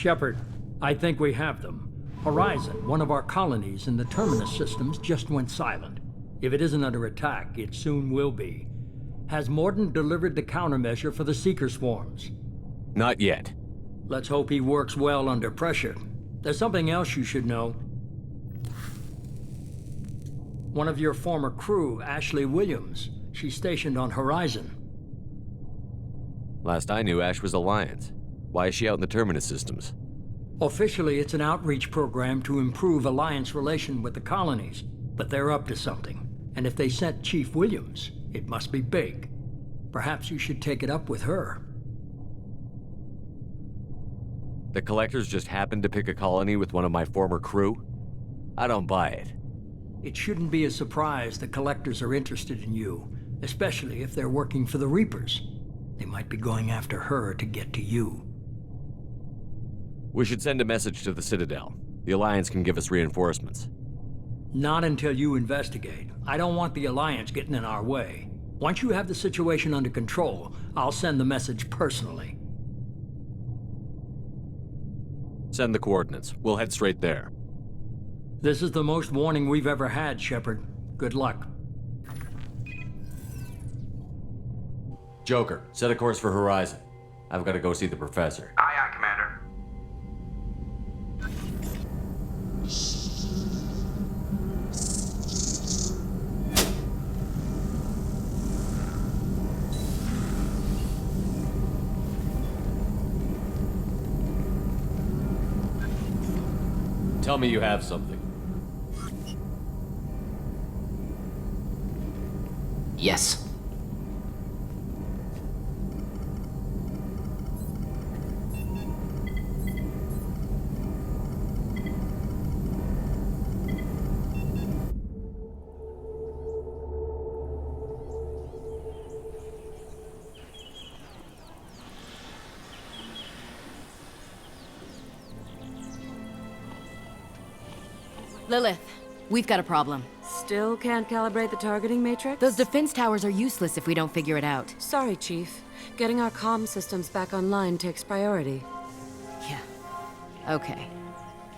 Shepard, I think we have them. Horizon, one of our colonies in the Terminus systems, just went silent. If it isn't under attack, it soon will be. Has Mordant delivered the countermeasure for the Seeker swarms? Not yet. Let's hope he works well under pressure. There's something else you should know. One of your former crew, Ashley Williams, she's stationed on Horizon. Last I knew, Ash was Alliance. Why is she out in the Terminus systems? Officially, it's an outreach program to improve Alliance relation with the colonies, but they're up to something. And if they sent Chief Williams, it must be big. Perhaps you should take it up with her. The Collectors just happened to pick a colony with one of my former crew? I don't buy it. It shouldn't be a surprise the Collectors are interested in you, especially if they're working for the Reapers. They might be going after her to get to you. We should send a message to the Citadel. The Alliance can give us reinforcements. Not until you investigate. I don't want the Alliance getting in our way. Once you have the situation under control, I'll send the message personally. Send the coordinates. We'll head straight there. This is the most warning we've ever had, Shepard. Good luck. Joker, set a course for Horizon. I've got to go see the Professor. Aye, aye, Commander. Tell me you have something. Yes. Lilith, we've got a problem. Still can't calibrate the targeting matrix? Those defense towers are useless if we don't figure it out. Sorry, Chief. Getting our comm systems back online takes priority. Yeah. Okay.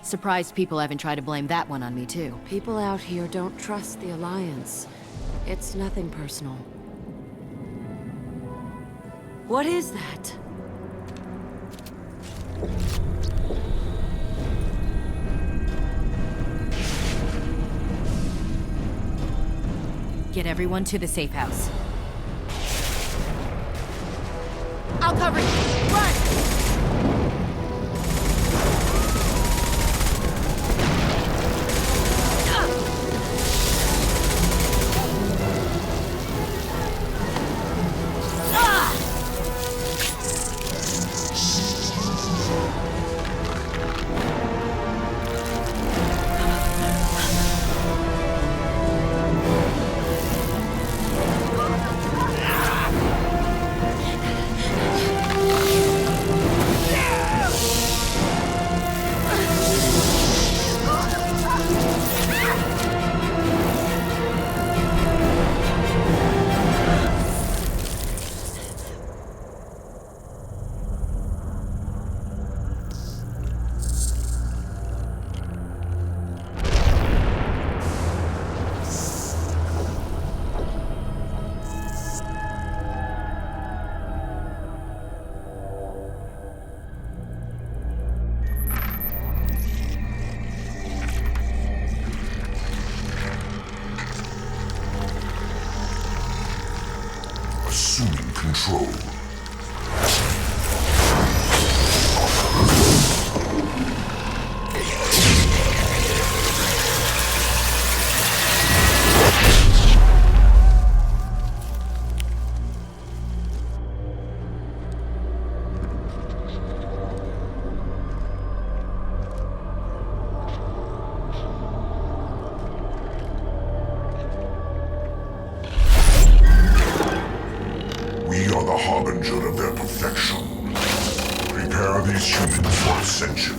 Surprised people haven't tried to blame that one on me, too. People out here don't trust the Alliance. It's nothing personal. What is that? Get everyone to the safe house. I'll cover you! Run! Assuming control. We are the harbinger of their perfection. Prepare these humans for ascension.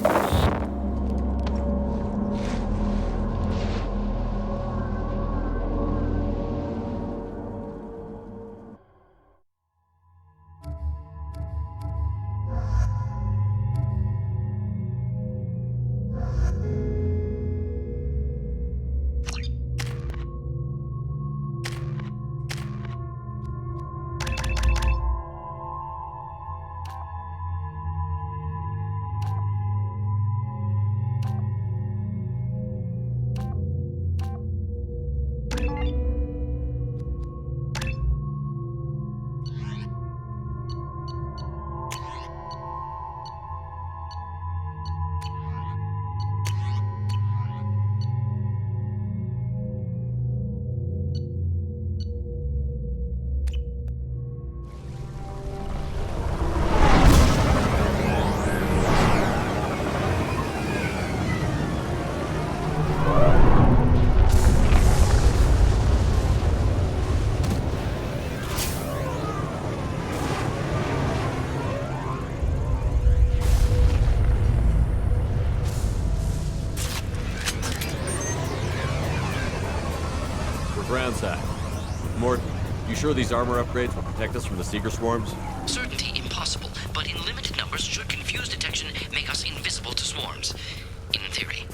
Ground side. Morton, you sure these armor upgrades will protect us from the Seeker swarms? Certainty impossible, but in limited numbers should confuse detection make us invisible to swarms. In theory.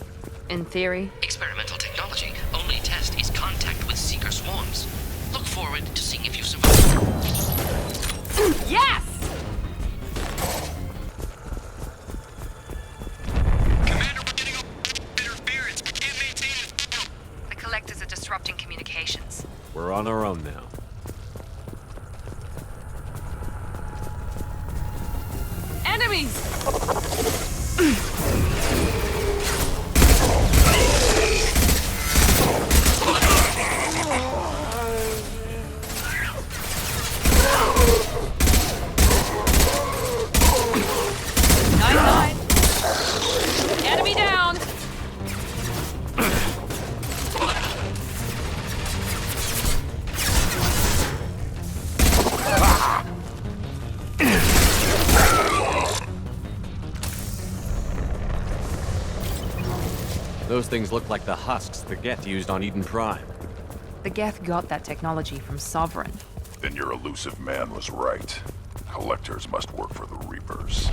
In theory? Experimental technology. Only test is contact with Seeker swarms. Look forward to seeing if you survive. Yes! Commander, we're getting interference. We can't maintain it. The Collectors are disrupting communications. We're on our own now. Enemies! Nine. Enemy down! Those things look like the husks the Geth used on Eden Prime. The Geth got that technology from Sovereign. Then your elusive man was right. Collectors must work for the Reapers.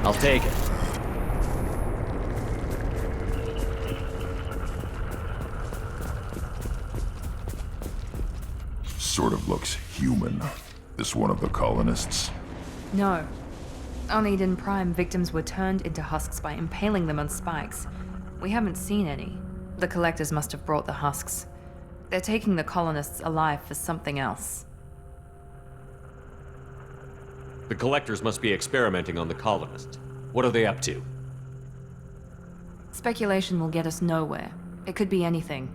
I'll take it. Sort of looks human. This one of the colonists? No. On Eden Prime, victims were turned into husks by impaling them on spikes. We haven't seen any. The Collectors must have brought the husks. They're taking the colonists alive for something else. The Collectors must be experimenting on the colonists. What are they up to? Speculation will get us nowhere. It could be anything.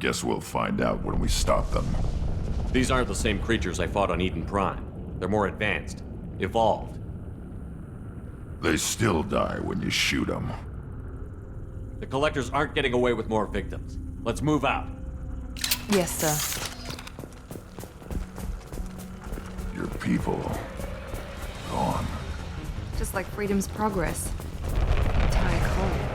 Guess we'll find out when we stop them. These aren't the same creatures I fought on Eden Prime. They're more advanced. Evolved. They still die when you shoot them. The Collectors aren't getting away with more victims. Let's move out. Yes, sir. Your people... gone. Just like Freedom's Progress. Entire colony.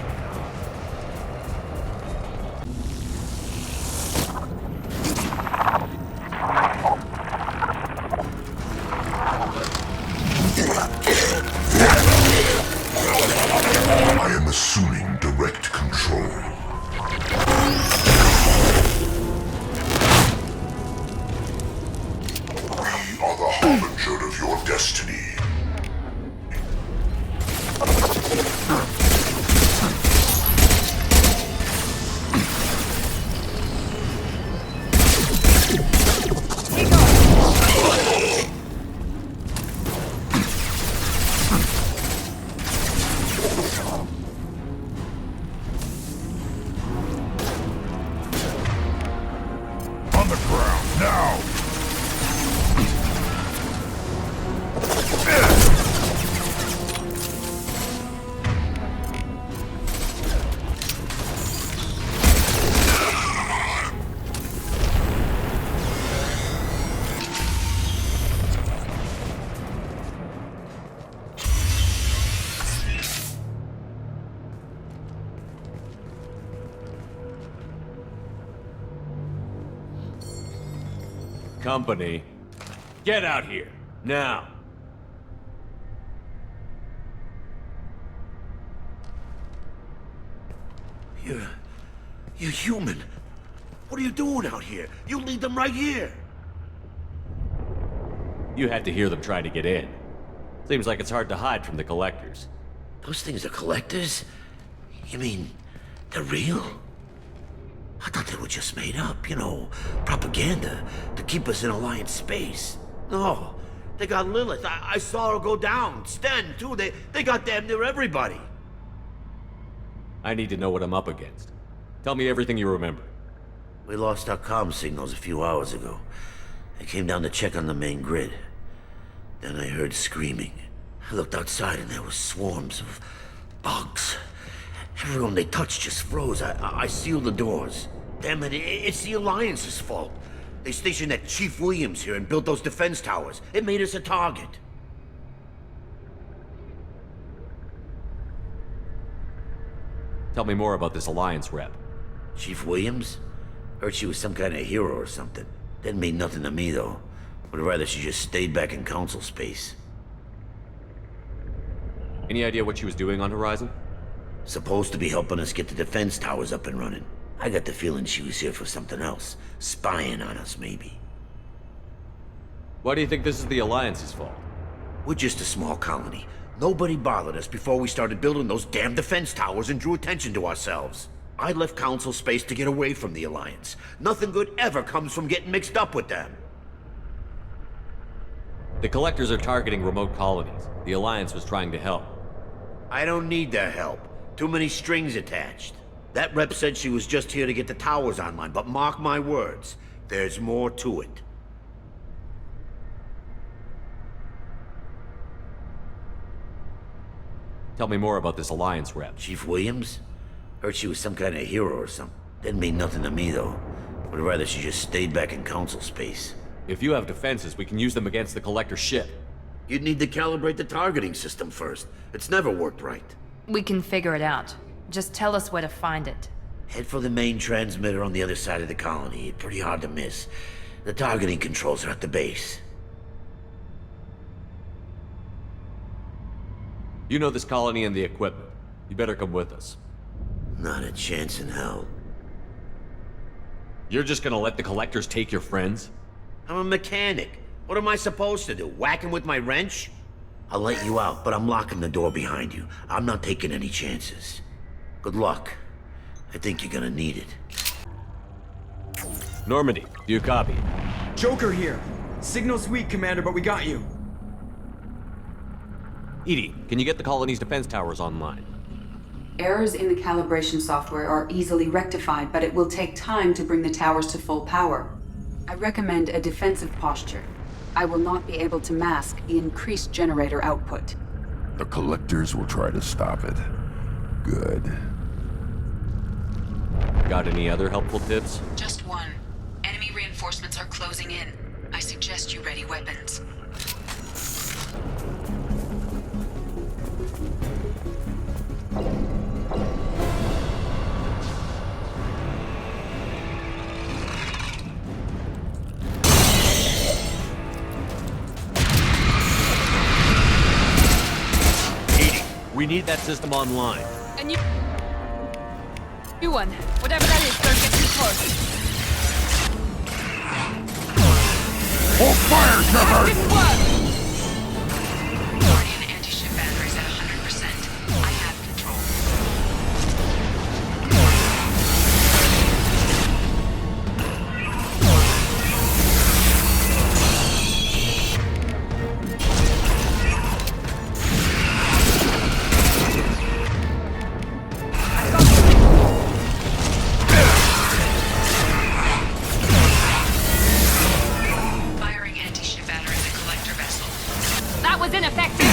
I am assuming direct control. We are the harbinger of your destiny. On the ground, now! Company, get out here, now! You're human. What are you doing out here? You lead them right here. You had to hear them trying to get in. Seems like it's hard to hide from the Collectors. Those things are collectors? You mean, they're real? I thought they were just made up, you know, propaganda to keep us in Alliance space. No, they got Lilith. I saw her go down. Sten, too. They got damn near everybody. I need to know what I'm up against. Tell me everything you remember. We lost our comm signals a few hours ago. I came down to check on the main grid. Then I heard screaming. I looked outside and there were swarms of bugs. Everyone they touched just froze. I sealed the doors. Damn it, it's the Alliance's fault. They stationed that Chief Williams here and built those defense towers. It made us a target. Tell me more about this Alliance rep. Chief Williams? Heard she was some kind of hero or something. Didn't mean nothing to me, though. Would rather she just stayed back in Council space. Any idea what she was doing on Horizon? Supposed to be helping us get the defense towers up and running. I got the feeling she was here for something else. Spying on us, maybe. Why do you think this is the Alliance's fault? We're just a small colony. Nobody bothered us before we started building those damn defense towers and drew attention to ourselves. I left Council space to get away from the Alliance. Nothing good ever comes from getting mixed up with them. The Collectors are targeting remote colonies. The Alliance was trying to help. I don't need their help. Too many strings attached. That rep said she was just here to get the towers online, but mark my words, there's more to it. Tell me more about this Alliance rep. Chief Williams? Heard she was some kind of hero or something. Didn't mean nothing to me, though. Would rather she just stayed back in Council space. If you have defenses, we can use them against the Collector ship. You'd need to calibrate the targeting system first. It's never worked right. We can figure it out. Just tell us where to find it. Head for the main transmitter on the other side of the colony. Pretty hard to miss. The targeting controls are at the base. You know this colony and the equipment. You better come with us. Not a chance in hell. You're just gonna let the Collectors take your friends? I'm a mechanic. What am I supposed to do? Whack him with my wrench? I'll let you out, but I'm locking the door behind you. I'm not taking any chances. Good luck. I think you're gonna need it. Normandy, do you copy? Joker here. Signal's weak, Commander, but we got you. Edie, can you get the colony's defense towers online? Errors in the calibration software are easily rectified, but it will take time to bring the towers to full power. I recommend a defensive posture. I will not be able to mask the increased generator output. The Collectors will try to stop it. Good. Got any other helpful tips? Just one. Enemy reinforcements are closing in. I suggest you ready weapons. We need that system online. A new one. Whatever that is, don't get too close. Hold fire, Shepard! Didn't work! Guardian anti-ship batteries at 100%. I have control. Firing anti-ship battery at the collector vessel. That was ineffective!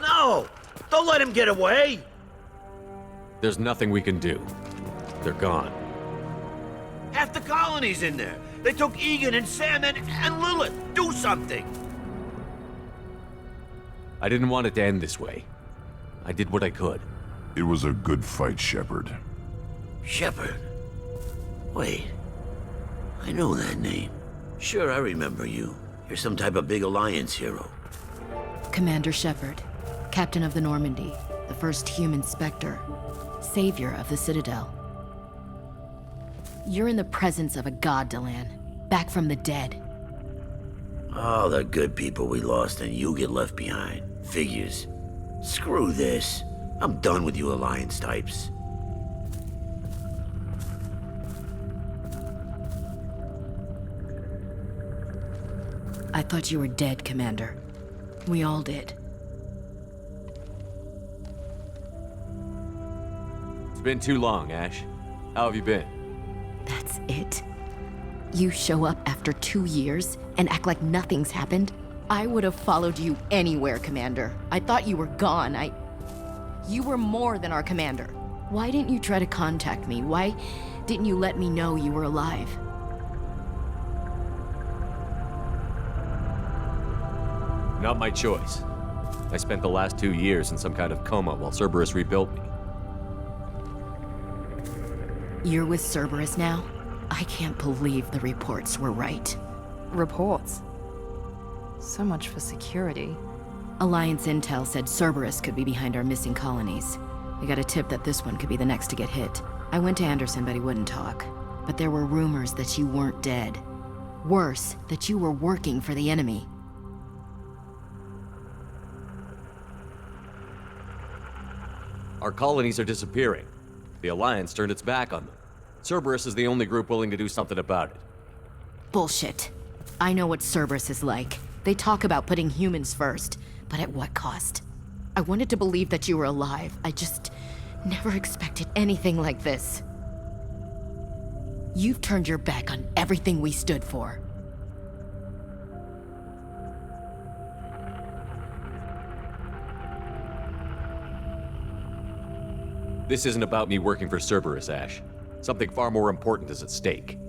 No! Don't let him get away! There's nothing we can do. They're gone. Half the colony's in there. They took Egan and Sam and Lilith. Do something! I didn't want it to end this way. I did what I could. It was a good fight, Shepard. Shepard, Wait. I know that name. Sure, I remember you. You're some type of big Alliance hero. Commander Shepard, Captain of the Normandy, the first human Spectre, savior of the Citadel. You're in the presence of a god, Delan, back from the dead. All the good people we lost and you get left behind. Figures. Screw this. I'm done with you Alliance types. I thought you were dead, Commander. We all did. It's been too long, Ash. How have you been? That's it? You show up after 2 years and act like nothing's happened? I would have followed you anywhere, Commander. I thought you were gone. You were more than our commander. Why didn't you try to contact me? Why didn't you let me know you were alive? Not my choice. I spent the last 2 years in some kind of coma while Cerberus rebuilt me. You're with Cerberus now? I can't believe the reports were right. Reports? So much for security. Alliance intel said Cerberus could be behind our missing colonies. We got a tip that this one could be the next to get hit. I went to Anderson, but he wouldn't talk. But there were rumors that you weren't dead. Worse, that you were working for the enemy. Our colonies are disappearing. The Alliance turned its back on them. Cerberus is the only group willing to do something about it. Bullshit. I know what Cerberus is like. They talk about putting humans first, but at what cost? I wanted to believe that you were alive. I just never expected anything like this. You've turned your back on everything we stood for. This isn't about me working for Cerberus, Ash. Something far more important is at stake.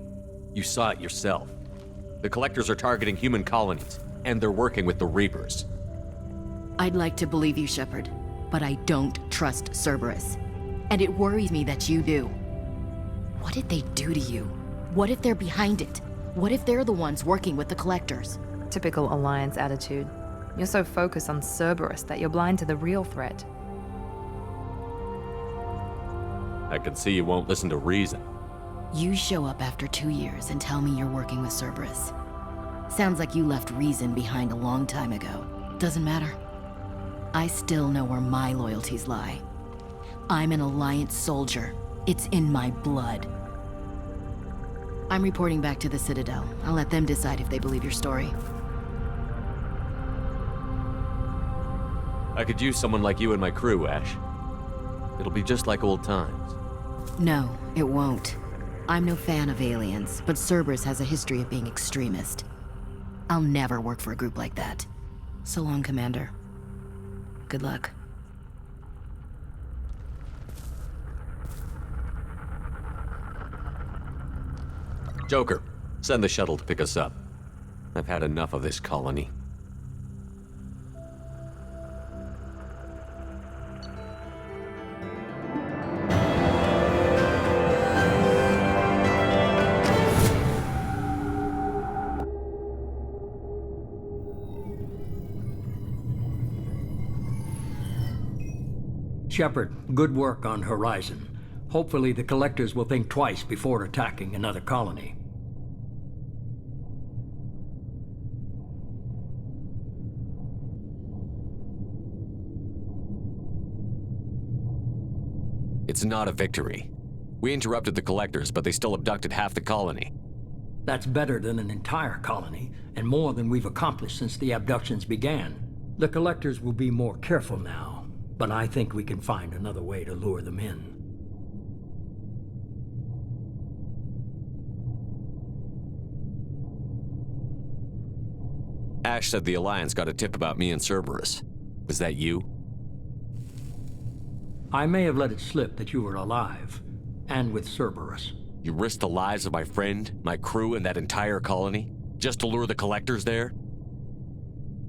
You saw it yourself. The Collectors are targeting human colonies, and they're working with the Reapers. I'd like to believe you, Shepard, but I don't trust Cerberus. And it worries me that you do. What did they do to you? What if they're behind it? What if they're the ones working with the Collectors? Typical Alliance attitude. You're so focused on Cerberus that you're blind to the real threat. I can see you won't listen to reason. You show up after 2 years and tell me you're working with Cerberus. Sounds like you left reason behind a long time ago. Doesn't matter. I still know where my loyalties lie. I'm an Alliance soldier. It's in my blood. I'm reporting back to the Citadel. I'll let them decide if they believe your story. I could use someone like you in my crew, Ash. It'll be just like old times. No, it won't. I'm no fan of aliens, but Cerberus has a history of being extremist. I'll never work for a group like that. So long, Commander. Good luck. Joker, send the shuttle to pick us up. I've had enough of this colony. Shepard, good work on Horizon. Hopefully the Collectors will think twice before attacking another colony. It's not a victory. We interrupted the Collectors, but they still abducted half the colony. That's better than an entire colony, and more than we've accomplished since the abductions began. The Collectors will be more careful now, but I think we can find another way to lure them in. Ash said the Alliance got a tip about me and Cerberus. Was that you? I may have let it slip that you were alive, and with Cerberus. You risked the lives of my friend, my crew, and that entire colony? Just to lure the Collectors there?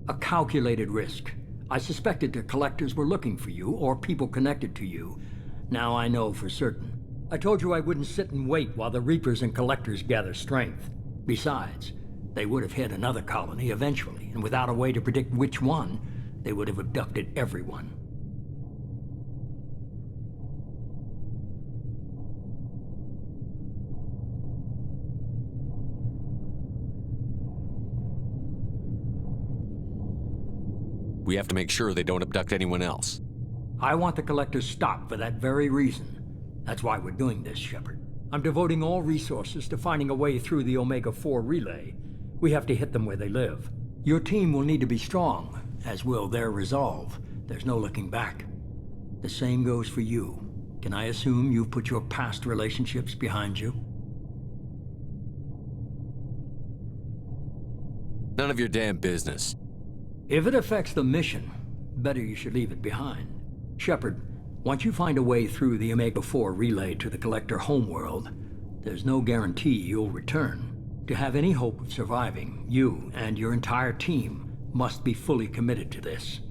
A calculated risk. I suspected the Collectors were looking for you, or people connected to you. Now I know for certain. I told you I wouldn't sit and wait while the Reapers and Collectors gather strength. Besides, they would have hit another colony eventually, and without a way to predict which one, they would have abducted everyone. We have to make sure they don't abduct anyone else. I want the Collectors stopped for that very reason. That's why we're doing this, Shepard. I'm devoting all resources to finding a way through the Omega-4 relay. We have to hit them where they live. Your team will need to be strong, as will their resolve. There's no looking back. The same goes for you. Can I assume you've put your past relationships behind you? None of your damn business. If it affects the mission, better you should leave it behind. Shepard, once you find a way through the Omega-4 relay to the Collector homeworld, there's no guarantee you'll return. To have any hope of surviving, you and your entire team must be fully committed to this.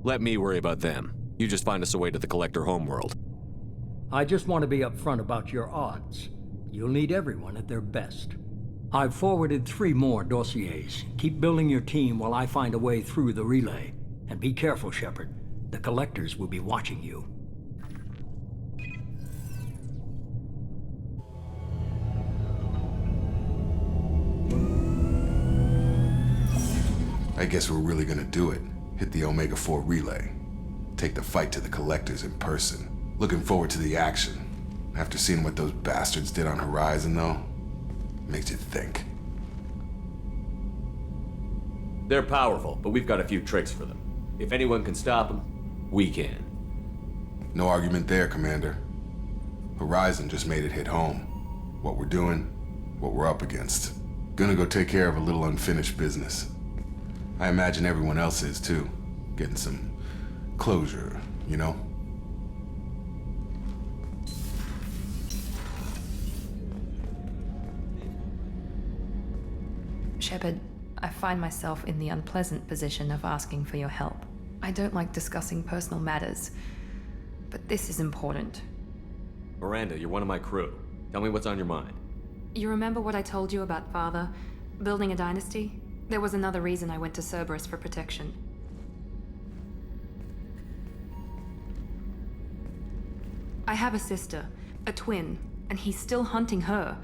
Let me worry about them. You just find us a way to the Collector homeworld. I just want to be upfront about your odds. You'll need everyone at their best. I've forwarded 3 more dossiers. Keep building your team while I find a way through the relay. And be careful, Shepard. The Collectors will be watching you. I guess we're really gonna do it. Hit the Omega-4 relay. Take the fight to the Collectors in person. Looking forward to the action. After seeing what those bastards did on Horizon, though, makes you think. They're powerful, but we've got a few tricks for them. If anyone can stop them, we can. No argument there, Commander. Horizon just made it hit home. What we're doing, what we're up against. Gonna go take care of a little unfinished business. I imagine everyone else is, too. Getting some closure, you know? Shepard, I find myself in the unpleasant position of asking for your help. I don't like discussing personal matters, but this is important. Miranda, you're one of my crew. Tell me what's on your mind. You remember what I told you about Father? Building a dynasty? There was another reason I went to Cerberus for protection. I have a sister, a twin, and he's still hunting her.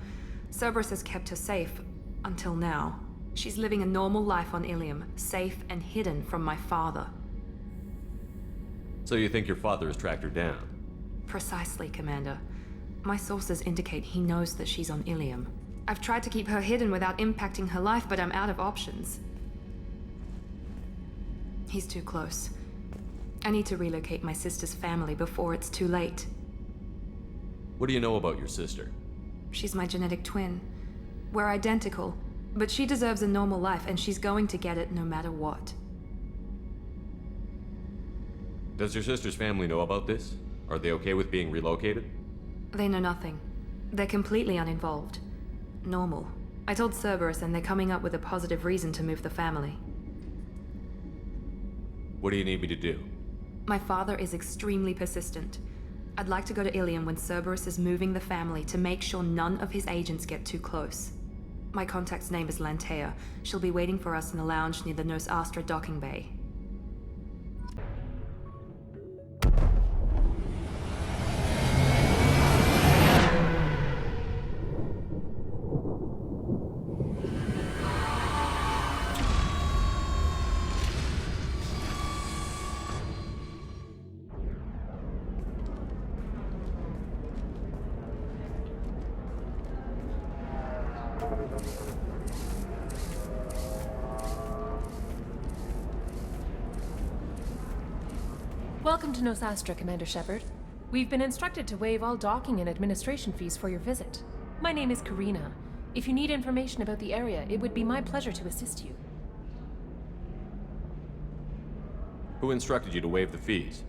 Cerberus has kept her safe, until now. She's living a normal life on Ilium, safe and hidden from my father. So you think your father has tracked her down? Precisely, Commander. My sources indicate he knows that she's on Ilium. I've tried to keep her hidden without impacting her life, but I'm out of options. He's too close. I need to relocate my sister's family before it's too late. What do you know about your sister? She's my genetic twin. We're identical, but she deserves a normal life, and she's going to get it no matter what. Does your sister's family know about this? Are they okay with being relocated? They know nothing. They're completely uninvolved. Normal. I told Cerberus, and they're coming up with a positive reason to move the family. What do you need me to do? My father is extremely persistent. I'd like to go to Ilium when Cerberus is moving the family to make sure none of his agents get too close. My contact's name is Lantea. She'll be waiting for us in the lounge near the Nos Astra docking bay. Welcome to Nos Astra, Commander Shepard. We've been instructed to waive all docking and administration fees for your visit. My name is Karina. If you need information about the area, it would be my pleasure to assist you. Who instructed you to waive the fees?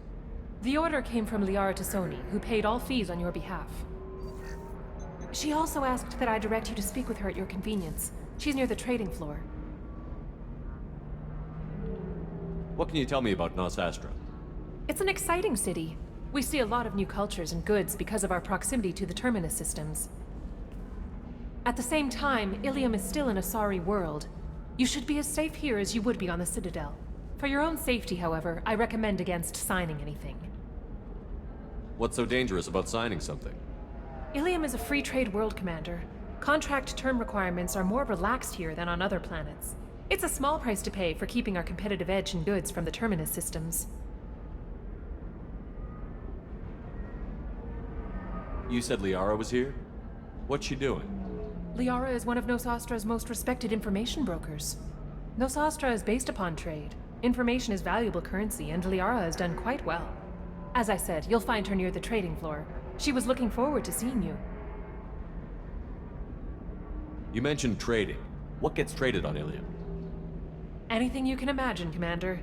The order came from Liara Tassoni, who paid all fees on your behalf. She also asked that I direct you to speak with her at your convenience. She's near the trading floor. What can you tell me about Nos Astra? It's an exciting city. We see a lot of new cultures and goods because of our proximity to the Terminus systems. At the same time, Ilium is still an Asari world. You should be as safe here as you would be on the Citadel. For your own safety, however, I recommend against signing anything. What's so dangerous about signing something? Ilium is a free trade world, Commander. Contract term requirements are more relaxed here than on other planets. It's a small price to pay for keeping our competitive edge in goods from the Terminus systems. You said Liara was here? What's she doing? Liara is one of Nosastra's most respected information brokers. Nosastra is based upon trade. Information is valuable currency, and Liara has done quite well. As I said, you'll find her near the trading floor. She was looking forward to seeing you. You mentioned trading. What gets traded on Ilium? Anything you can imagine, Commander.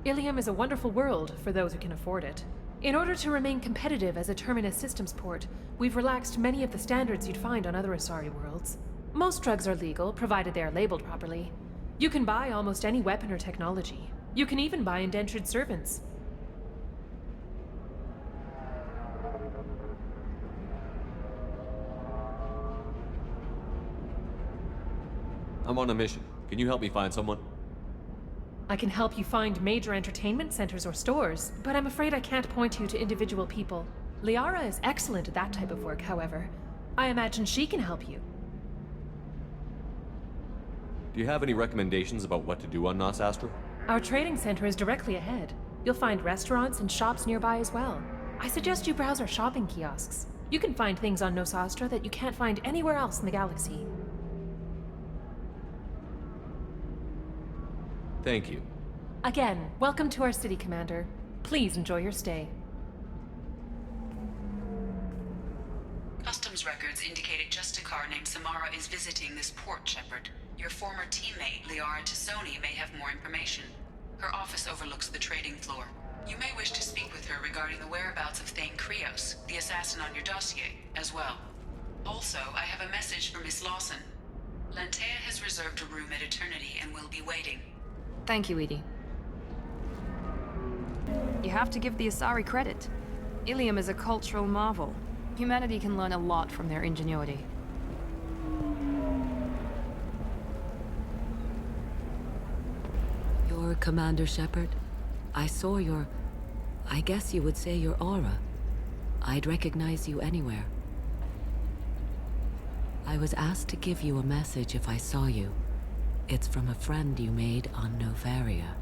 Ilium is a wonderful world for those who can afford it. In order to remain competitive as a Terminus systems port, we've relaxed many of the standards you'd find on other Asari worlds. Most drugs are legal, provided they are labeled properly. You can buy almost any weapon or technology. You can even buy indentured servants. I'm on a mission. Can you help me find someone? I can help you find major entertainment centers or stores, but I'm afraid I can't point you to individual people. Liara is excellent at that type of work, however. I imagine she can help you. Do you have any recommendations about what to do on Nosastra? Our trading center is directly ahead. You'll find restaurants and shops nearby as well. I suggest you browse our shopping kiosks. You can find things on Nosastra that you can't find anywhere else in the galaxy. Thank you. Again, welcome to our city, Commander. Please enjoy your stay. Customs records indicated just a car named Samara is visiting this port, Shepard. Your former teammate, Liara Tassoni, may have more information. Her office overlooks the trading floor. You may wish to speak with her regarding the whereabouts of Thane Krios, the assassin on your dossier, as well. Also, I have a message for Miss Lawson. Lantea has reserved a room at Eternity and will be waiting. Thank you, Edie. You have to give the Asari credit. Ilium is a cultural marvel. Humanity can learn a lot from their ingenuity. You're Commander Shepard? I saw I guess you would say your aura. I'd recognize you anywhere. I was asked to give you a message if I saw you. It's from a friend you made on Novaria.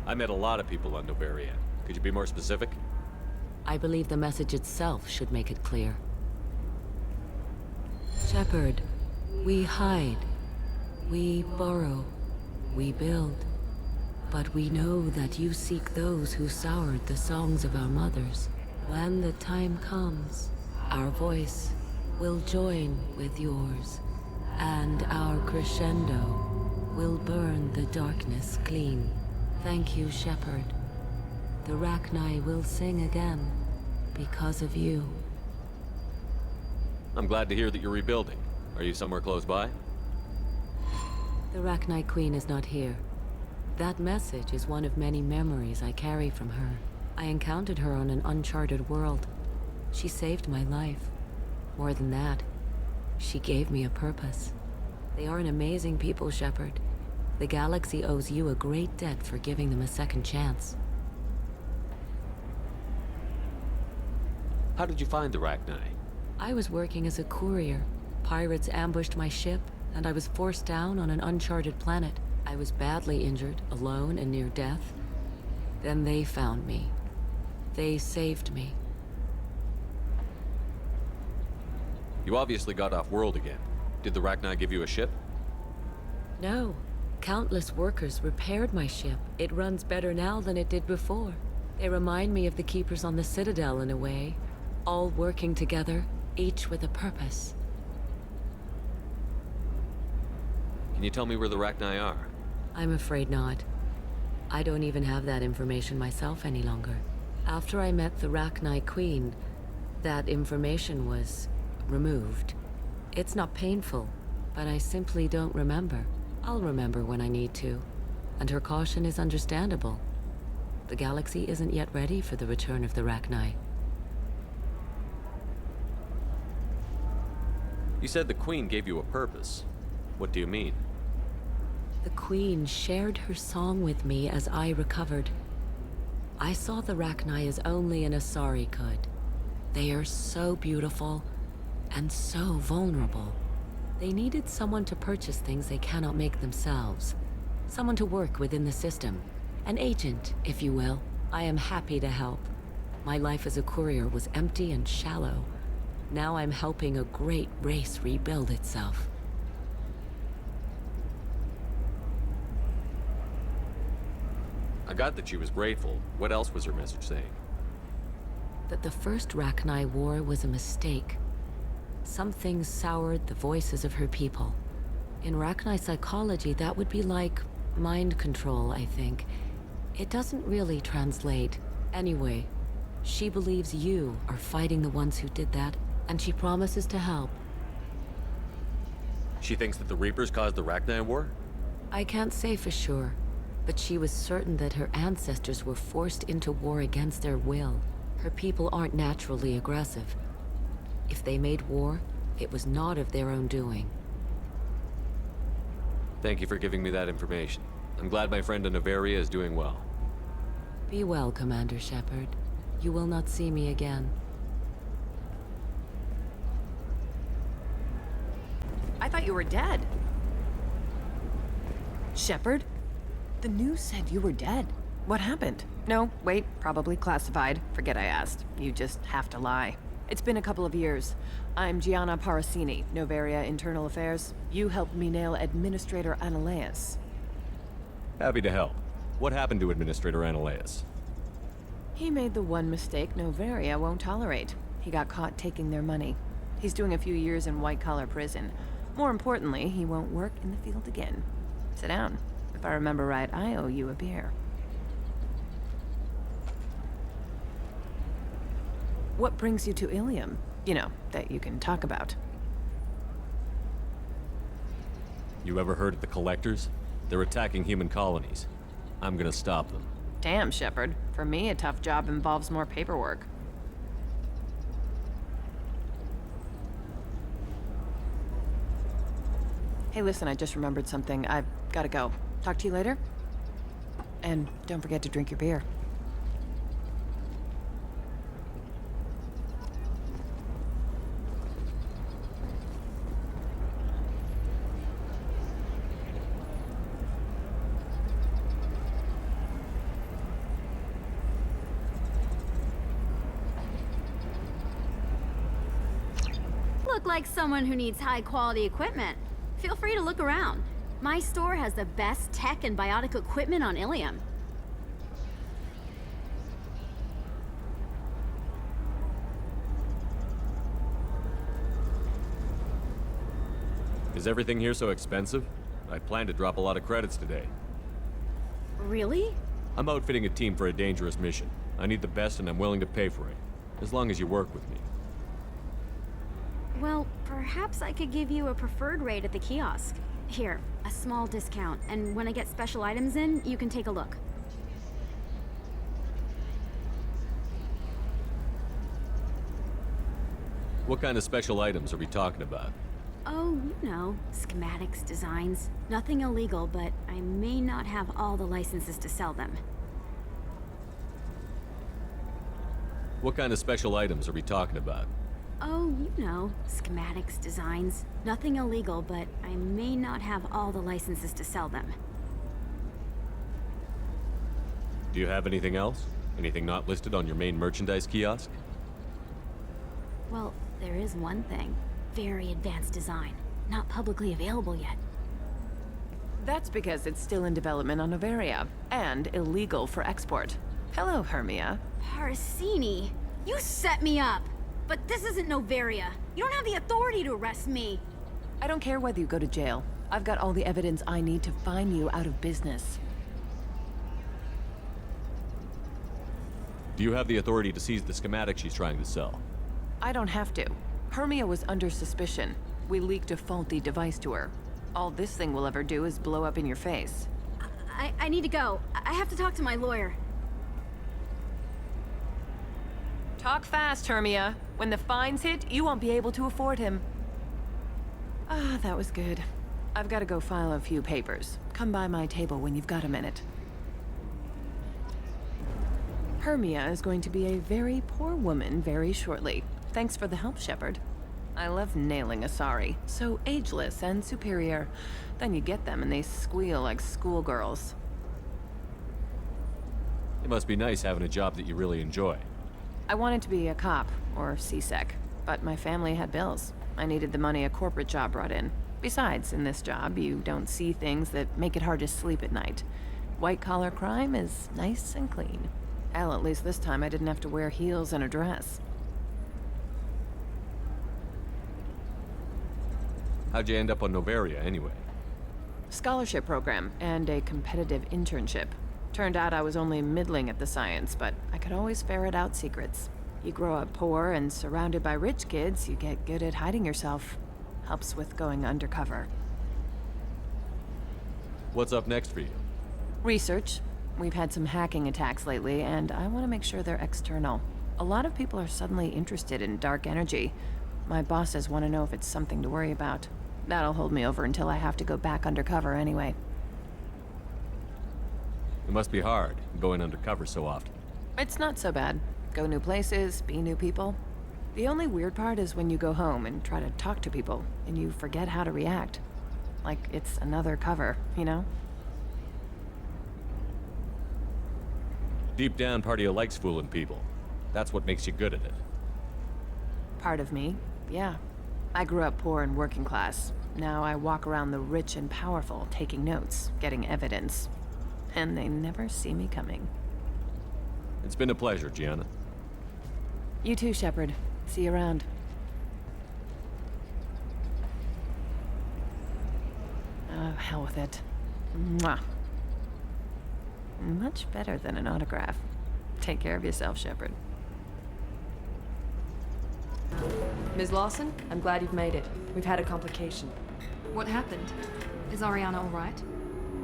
I met a lot of people on Novaria. Could you be more specific? I believe the message itself should make it clear. Shepard, we hide. We borrow. We build. But we know that you seek those who soured the songs of our mothers. When the time comes, our voice will join with yours. And our crescendo will burn the darkness clean. Thank you, Shepard. The Rachni will sing again because of you. I'm glad to hear that you're rebuilding. Are you somewhere close by? The Rachni Queen is not here. That message is one of many memories I carry from her. I encountered her on an uncharted world. She saved my life. More than that, she gave me a purpose. They are an amazing people, Shepard. The galaxy owes you a great debt for giving them a second chance. How did you find the Rachni? I was working as a courier. Pirates ambushed my ship, and I was forced down on an uncharted planet. I was badly injured, alone and near death. Then they found me. They saved me. You obviously got off world again. Did the Rachni give you a ship? No. Countless workers repaired my ship. It runs better now than it did before. They remind me of the Keepers on the Citadel in a way. All working together, each with a purpose. Can you tell me where the Rachni are? I'm afraid not. I don't even have that information myself any longer. After I met the Rachni Queen, that information was removed. It's not painful, but I simply don't remember. I'll remember when I need to, and her caution is understandable. The galaxy isn't yet ready for the return of the Rachni. You said the Queen gave you a purpose. What do you mean? The Queen shared her song with me as I recovered. I saw the Rachni as only an Asari could. They are so beautiful and so vulnerable. They needed someone to purchase things they cannot make themselves. Someone to work within the system. An agent, if you will. I am happy to help. My life as a courier was empty and shallow. Now I'm helping a great race rebuild itself. I got that she was grateful. What else was her message saying? That the first Rachni War was a mistake. Some things soured the voices of her people. In Rachni psychology, that would be like mind control, I think. It doesn't really translate. Anyway, she believes you are fighting the ones who did that, and she promises to help. She thinks that the Reapers caused the Rachni War? I can't say for sure, but she was certain that her ancestors were forced into war against their will. Her people aren't naturally aggressive. If they made war, it was not of their own doing. Thank you for giving me that information. I'm glad my friend in Noveria is doing well. Be well, Commander Shepard. You will not see me again. I thought you were dead. Shepard? The news said you were dead. What happened? No, wait, probably classified. Forget I asked. You just have to lie. It's been a couple of years. I'm Gianna Parasini, Noveria Internal Affairs. You helped me nail Administrator Analyses. Happy to help. What happened to Administrator Analyses? He made the one mistake Noveria won't tolerate. He got caught taking their money. He's doing a few years in white-collar prison. More importantly, he won't work in the field again. Sit down. If I remember right, I owe you a beer. What brings you to Ilium? You know, that you can talk about. You ever heard of the Collectors? They're attacking human colonies. I'm gonna stop them. Damn, Shepard. For me, a tough job involves more paperwork. Hey, listen, I just remembered something. I've gotta go. Talk to you later? And don't forget to drink your beer. Look like someone who needs high-quality equipment. Feel free to look around. My store has the best tech and biotic equipment on Ilium. Is everything here so expensive? I plan to drop a lot of credits today. Really? I'm outfitting a team for a dangerous mission. I need the best and I'm willing to pay for it. As long as you work with me. Well, perhaps I could give you a preferred rate at the kiosk. Here, a small discount, and when I get special items in, you can take a look. What kind of special items are we talking about? Oh, you know, schematics, designs. Nothing illegal, but I may not have all the licenses to sell them. What kind of special items are we talking about? Oh, you know, schematics, designs. Nothing illegal, but I may not have all the licenses to sell them. Do you have anything else? Anything not listed on your main merchandise kiosk? Well, there is one thing. Very advanced design. Not publicly available yet. That's because it's still in development on Noveria, and illegal for export. Hello, Hermia. Parasini, you set me up! But this isn't Noveria. You don't have the authority to arrest me. I don't care whether you go to jail. I've got all the evidence I need to find you out of business. Do you have the authority to seize the schematic she's trying to sell? I don't have to. Hermia was under suspicion. We leaked a faulty device to her. All this thing will ever do is blow up in your face. I need to go. I have to talk to my lawyer. Talk fast, Hermia. When the fines hit, you won't be able to afford him. Ah, that was good. I've got to go file a few papers. Come by my table when you've got a minute. Hermia is going to be a very poor woman very shortly. Thanks for the help, Shepard. I love nailing a sorry. So ageless and superior. Then you get them and they squeal like schoolgirls. It must be nice having a job that you really enjoy. I wanted to be a cop, or CSEC, but my family had bills. I needed the money a corporate job brought in. Besides, in this job, you don't see things that make it hard to sleep at night. White-collar crime is nice and clean. Hell, at least this time I didn't have to wear heels and a dress. How'd you end up on Novaria, anyway? Scholarship program and a competitive internship. Turned out I was only middling at the science, but I could always ferret out secrets. You grow up poor and surrounded by rich kids, you get good at hiding yourself. Helps with going undercover. What's up next for you? Research. We've had some hacking attacks lately, and I want to make sure they're external. A lot of people are suddenly interested in dark energy. My bosses want to know if it's something to worry about. That'll hold me over until I have to go back undercover anyway. It must be hard, going undercover so often. It's not so bad. Go new places, be new people. The only weird part is when you go home and try to talk to people, and you forget how to react. Like it's another cover, you know? Deep down, part of you likes fooling people. That's what makes you good at it. Part of me, yeah. I grew up poor and working class. Now I walk around the rich and powerful, taking notes, getting evidence. And they never see me coming. It's been a pleasure, Gianna. You too, Shepard. See you around. Oh, hell with it. Mwah. Much better than an autograph. Take care of yourself, Shepard. Ms. Lawson, I'm glad you've made it. We've had a complication. What happened? Is Ariana all right?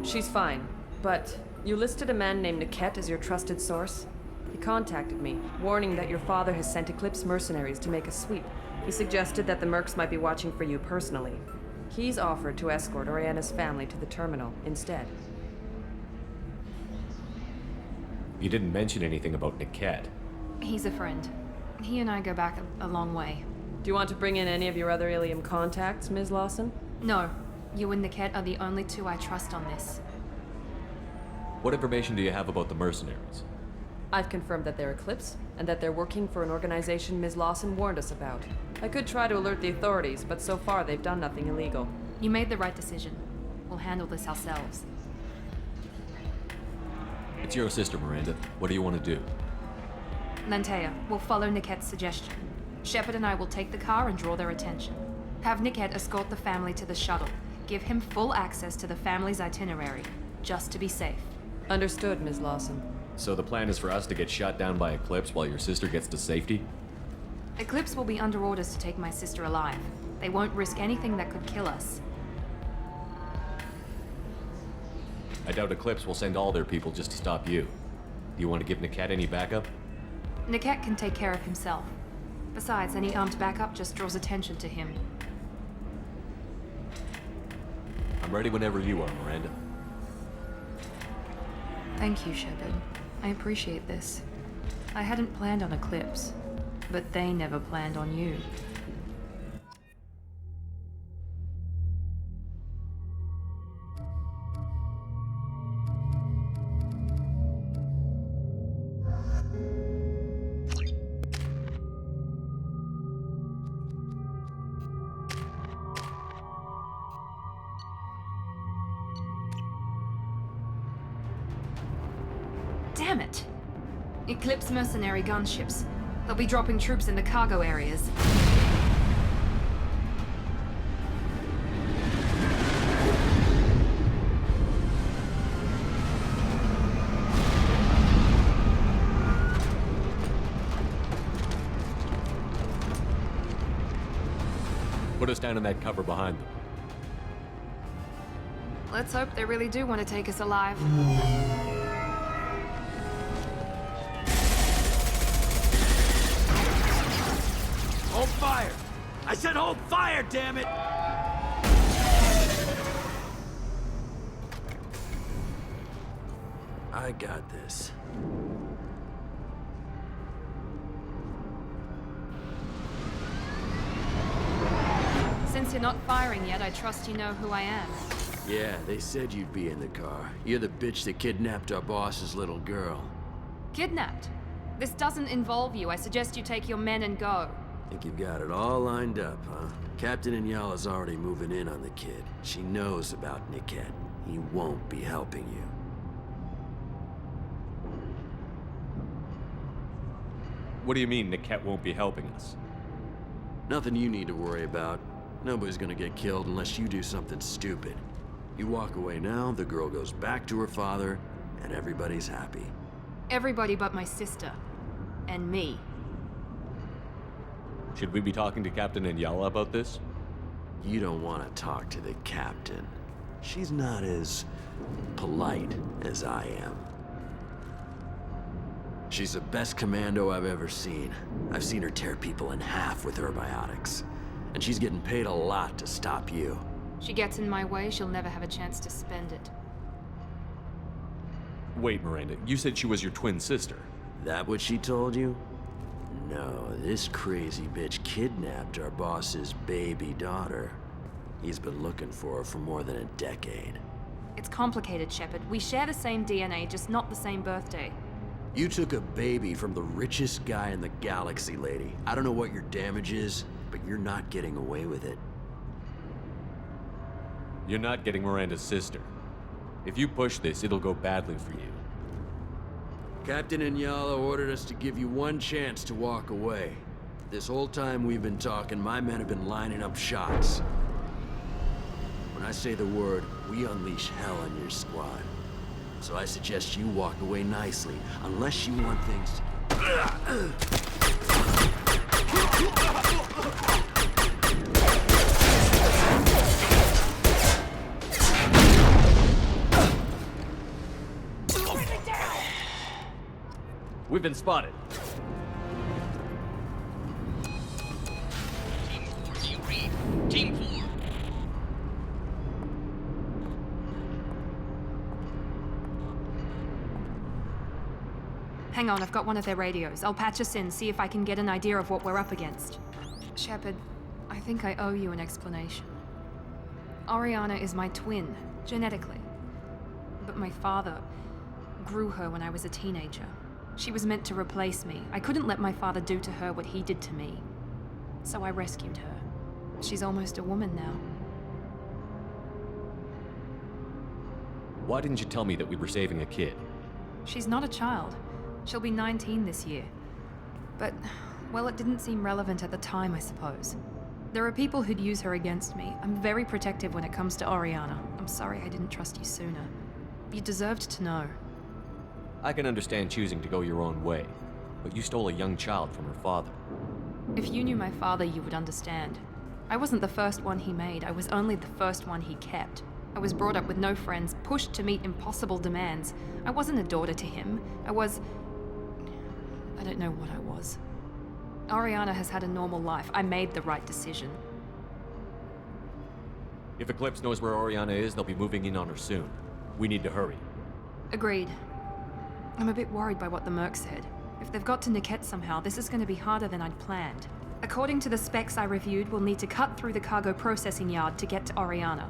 She's fine, but you listed a man named Niket as your trusted source. He contacted me, warning that your father has sent Eclipse mercenaries to make a sweep. He suggested that the Mercs might be watching for you personally. He's offered to escort Ariana's family to the terminal instead. You didn't mention anything about Niket. He's a friend. He and I go back a long way. Do you want to bring in any of your other Ilium contacts, Ms. Lawson? No. You and Niket are the only two I trust on this. What information do you have about the mercenaries? I've confirmed that they're Eclipse, and that they're working for an organization Ms. Lawson warned us about. I could try to alert the authorities, but so far they've done nothing illegal. You made the right decision. We'll handle this ourselves. It's your sister, Miranda. What do you want to do? Lantea, we'll follow Niket's suggestion. Shepard and I will take the car and draw their attention. Have Niket escort the family to the shuttle. Give him full access to the family's itinerary, just to be safe. Understood, Ms. Lawson. So the plan is for us to get shot down by Eclipse while your sister gets to safety? Eclipse will be under orders to take my sister alive. They won't risk anything that could kill us. I doubt Eclipse will send all their people just to stop you. Do you want to give Niket any backup? Niket can take care of himself. Besides, any armed backup just draws attention to him. I'm ready whenever you are, Miranda. Thank you, Shepard. I appreciate this. I hadn't planned on Eclipse, but they never planned on you. Damn it! Eclipse mercenary gunships. They'll be dropping troops in the cargo areas. Put us down in that cover behind them. Let's hope they really do want to take us alive. I said hold fire, damn it! I got this. Since you're not firing yet, I trust you know who I am. Yeah, they said you'd be in the car. You're the bitch that kidnapped our boss's little girl. Kidnapped? This doesn't involve you. I suggest you take your men and go. Think you've got it all lined up, huh? Captain Inyala's already moving in on the kid. She knows about Niket. He won't be helping you. What do you mean Niket won't be helping us? Nothing you need to worry about. Nobody's gonna get killed unless you do something stupid. You walk away now, the girl goes back to her father, and everybody's happy. Everybody but my sister. And me. Should we be talking to Captain Inyala about this? You don't want to talk to the captain. She's not as polite as I am. She's the best commando I've ever seen. I've seen her tear people in half with her biotics. And she's getting paid a lot to stop you. She gets in my way, she'll never have a chance to spend it. Wait, Miranda, you said she was your twin sister. That what she told you? No, this crazy bitch kidnapped our boss's baby daughter. He's been looking for her for more than a decade. It's complicated, Shepard. We share the same DNA, just not the same birthday. You took a baby from the richest guy in the galaxy, lady. I don't know what your damage is, but you're not getting away with it. You're not getting Miranda's sister. If you push this, it'll go badly for you. Captain Inyala ordered us to give you one chance to walk away. This whole time we've been talking, my men have been lining up shots. When I say the word, we unleash hell on your squad. So I suggest you walk away nicely, unless you want things to... We've been spotted. Team 4, do you read? Team 4. Hang on, I've got one of their radios. I'll patch us in, see if I can get an idea of what we're up against. Shepard, I think I owe you an explanation. Oriana is my twin, genetically. But my father grew her when I was a teenager. She was meant to replace me. I couldn't let my father do to her what he did to me. So I rescued her. She's almost a woman now. Why didn't you tell me that we were saving a kid? She's not a child. She'll be 19 this year. But, well, it didn't seem relevant at the time, I suppose. There are people who'd use her against me. I'm very protective when it comes to Oriana. I'm sorry I didn't trust you sooner. You deserved to know. I can understand choosing to go your own way, but you stole a young child from her father. If you knew my father, you would understand. I wasn't the first one he made. I was only the first one he kept. I was brought up with no friends, pushed to meet impossible demands. I wasn't a daughter to him. I don't know what I was. Oriana has had a normal life. I made the right decision. If Eclipse knows where Oriana is, they'll be moving in on her soon. We need to hurry. Agreed. I'm a bit worried by what the Merc said. If they've got to Niket somehow, this is going to be harder than I'd planned. According to the specs I reviewed, we'll need to cut through the cargo processing yard to get to Oriana.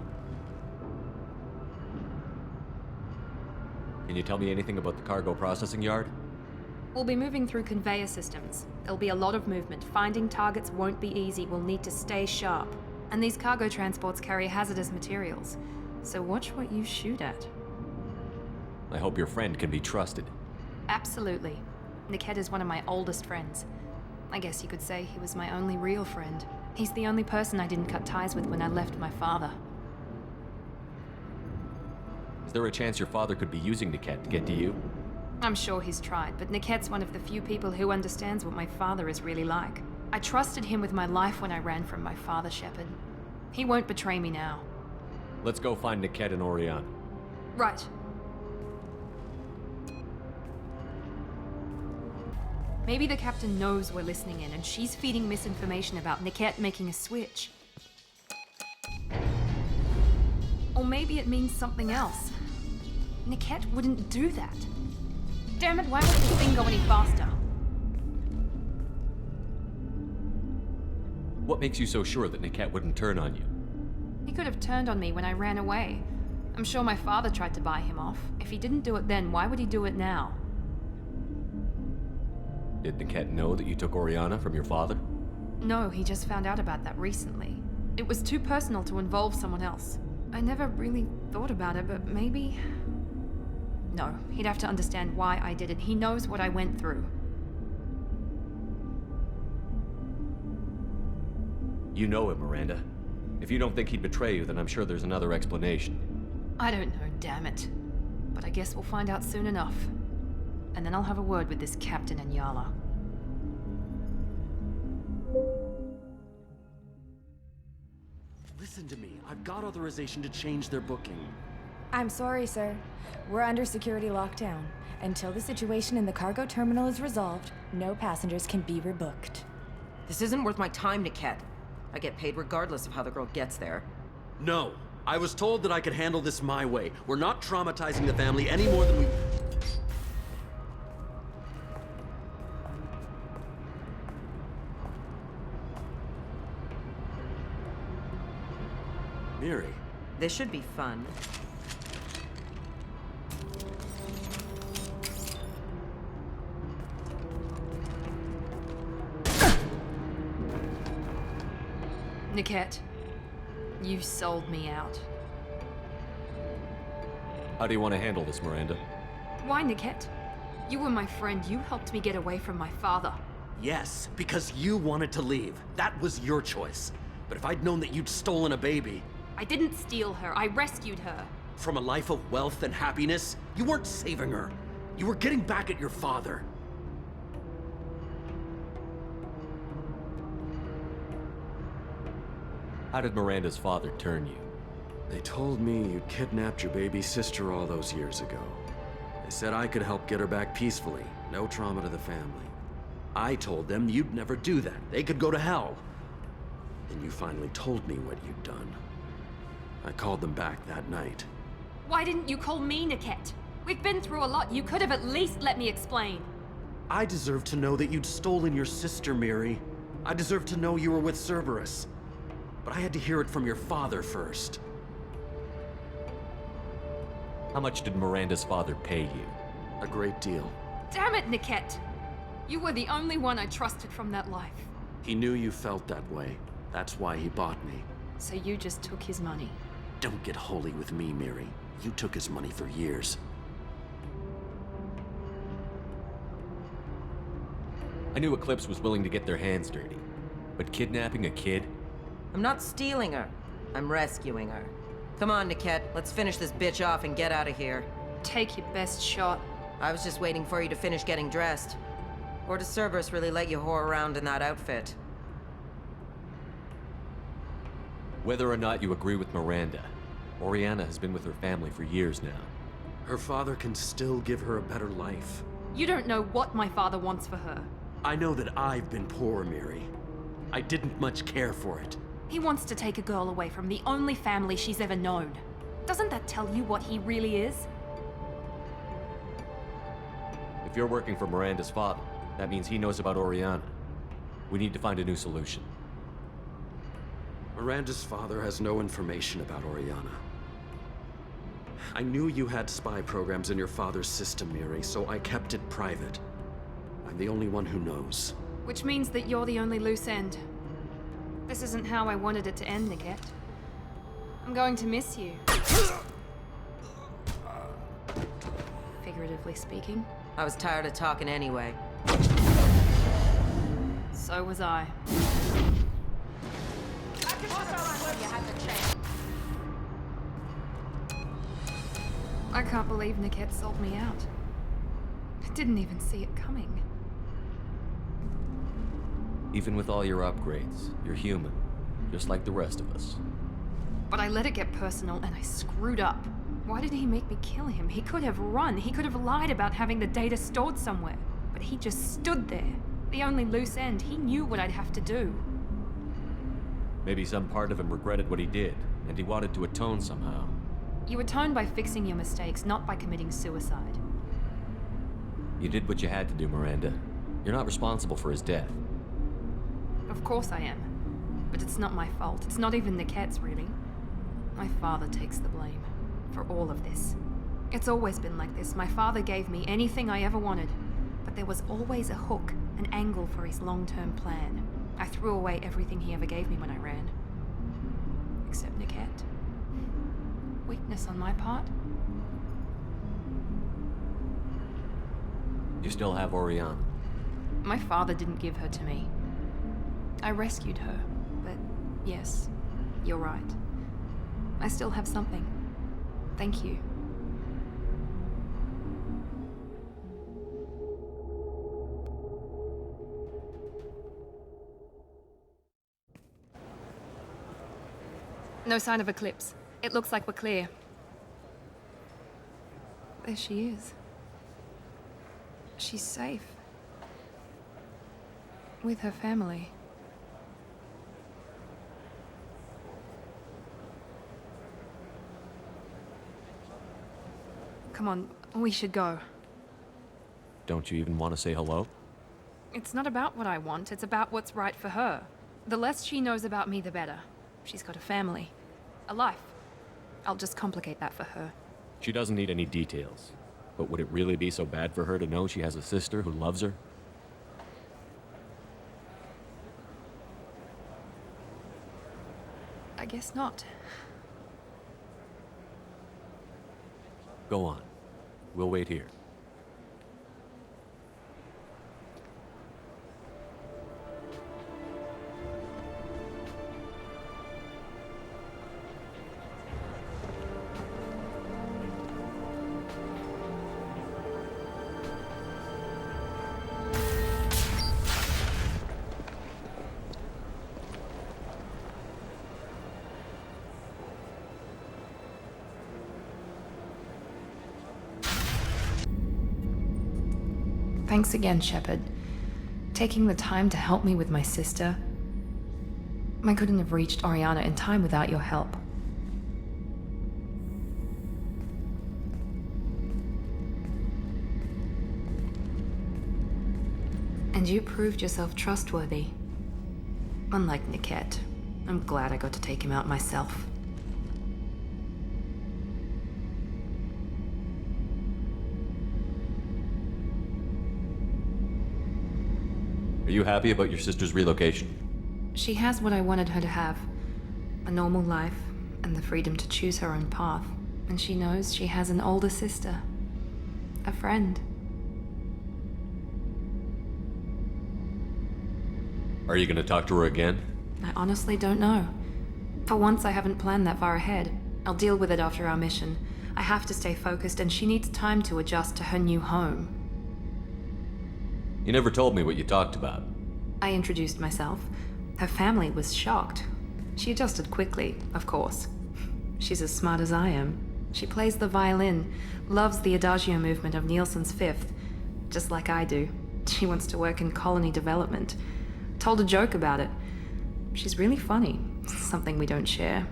Can you tell me anything about the cargo processing yard? We'll be moving through conveyor systems. There'll be a lot of movement. Finding targets won't be easy. We'll need to stay sharp. And these cargo transports carry hazardous materials. So watch what you shoot at. I hope your friend can be trusted. Absolutely. Niket is one of my oldest friends. I guess you could say he was my only real friend. He's the only person I didn't cut ties with when I left my father. Is there a chance your father could be using Niket to get to you? I'm sure he's tried, but Niket's one of the few people who understands what my father is really like. I trusted him with my life when I ran from my father, Shepard. He won't betray me now. Let's go find Niket and Oriana. Right. Maybe the captain knows we're listening in and she's feeding misinformation about Niket making a switch. Or maybe it means something else. Niket wouldn't do that. Damn it, why won't this thing go any faster? What makes you so sure that Niket wouldn't turn on you? He could have turned on me when I ran away. I'm sure my father tried to buy him off. If he didn't do it then, why would he do it now? Did Niket know that you took Oriana from your father? No, he just found out about that recently. It was too personal to involve someone else. I never really thought about it, but maybe... No, he'd have to understand why I did it. He knows what I went through. You know him, Miranda. If you don't think he'd betray you, then I'm sure there's another explanation. I don't know, damn it. But I guess we'll find out soon enough. And then I'll have a word with this captain and Yala. Listen to me. I've got authorization to change their booking. I'm sorry, sir. We're under security lockdown. Until the situation in the cargo terminal is resolved, no passengers can be rebooked. This isn't worth my time, Niket. I get paid regardless of how the girl gets there. No. I was told that I could handle this my way. We're not traumatizing the family any more than we... Miri. This should be fun. Niket, you sold me out. How do you want to handle this, Miranda? Why, Niket? You were my friend. You helped me get away from my father. Yes, because you wanted to leave. That was your choice. But if I'd known that you'd stolen a baby... I didn't steal her. I rescued her. From a life of wealth and happiness, you weren't saving her. You were getting back at your father. How did Miranda's father turn you? They told me you'd kidnapped your baby sister all those years ago. They said I could help get her back peacefully. No trauma to the family. I told them you'd never do that. They could go to hell. Then you finally told me what you'd done. I called them back that night. Why didn't you call me, Niket? We've been through a lot. You could have at least let me explain. I deserve to know that you'd stolen your sister, Miri. I deserve to know you were with Cerberus. But I had to hear it from your father first. How much did Miranda's father pay you? A great deal. Damn it, Niket! You were the only one I trusted from that life. He knew you felt that way. That's why he bought me. So you just took his money? Don't get holy with me, Miri. You took his money for years. I knew Eclipse was willing to get their hands dirty. But kidnapping a kid? I'm not stealing her. I'm rescuing her. Come on, Niket. Let's finish this bitch off and get out of here. Take your best shot. I was just waiting for you to finish getting dressed. Or does Cerberus really let you whore around in that outfit? Whether or not you agree with Miranda, Oriana has been with her family for years now. Her father can still give her a better life. You don't know what my father wants for her. I know that I've been poor, Miri. I didn't much care for it. He wants to take a girl away from the only family she's ever known. Doesn't that tell you what he really is? If you're working for Miranda's father, that means he knows about Oriana. We need to find a new solution. Miranda's father has no information about Oriana. I knew you had spy programs in your father's system, Miri, so I kept it private. I'm the only one who knows. Which means that you're the only loose end. This isn't how I wanted it to end, Niket. I'm going to miss you. Figuratively speaking. I was tired of talking anyway. So was I. I can't believe Niket sold me out. I didn't even see it coming. Even with all your upgrades, you're human, just like the rest of us. But I let it get personal and I screwed up. Why did he make me kill him? He could have run. He could have lied about having the data stored somewhere. But but he just stood there. The only loose end. He knew what I'd have to do. Maybe some part of him regretted what he did, and he wanted to atone somehow. You atone by fixing your mistakes, not by committing suicide. You did what you had to do, Miranda. You're not responsible for his death. Of course I am. But it's not my fault. It's not even Niquette's, really. My father takes the blame for all of this. It's always been like this. My father gave me anything I ever wanted, but there was always a hook, an angle for his long-term plan. I threw away everything he ever gave me when I ran. Except Niquette. Weakness on my part? You still have Oriana. My father didn't give her to me. I rescued her, but yes, you're right. I still have something. Thank you. No sign of Eclipse. It looks like we're clear. There she is. She's safe. With her family. Come on, we should go. Don't you even want to say hello? It's not about what I want, it's about what's right for her. The less she knows about me, the better. She's got a family. A life. I'll just complicate that for her. She doesn't need any details. But would it really be so bad for her to know she has a sister who loves her? I guess not. Go on. We'll wait here. Thanks again, Shepard. Taking the time to help me with my sister. I couldn't have reached Oriana in time without your help. And you proved yourself trustworthy. Unlike Niquette, I'm glad I got to take him out myself. Are you happy about your sister's relocation? She has what I wanted her to have. A normal life, and the freedom to choose her own path. And she knows she has an older sister. A friend. Are you gonna talk to her again? I honestly don't know. For once, I haven't planned that far ahead. I'll deal with it after our mission. I have to stay focused, and she needs time to adjust to her new home. You never told me what you talked about. I introduced myself. Her family was shocked. She adjusted quickly, of course. She's as smart as I am. She plays the violin, loves the adagio movement of Nielsen's Fifth, just like I do. She wants to work in colony development. Told a joke about it. She's really funny, something we don't share.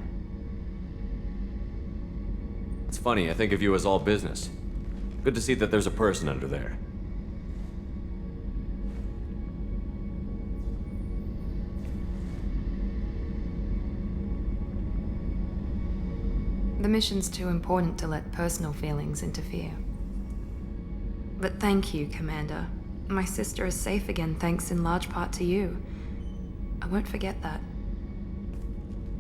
It's funny, I think of you as all business. Good to see that there's a person under there. The mission's too important to let personal feelings interfere. But thank you, Commander. My sister is safe again thanks in large part to you. I won't forget that.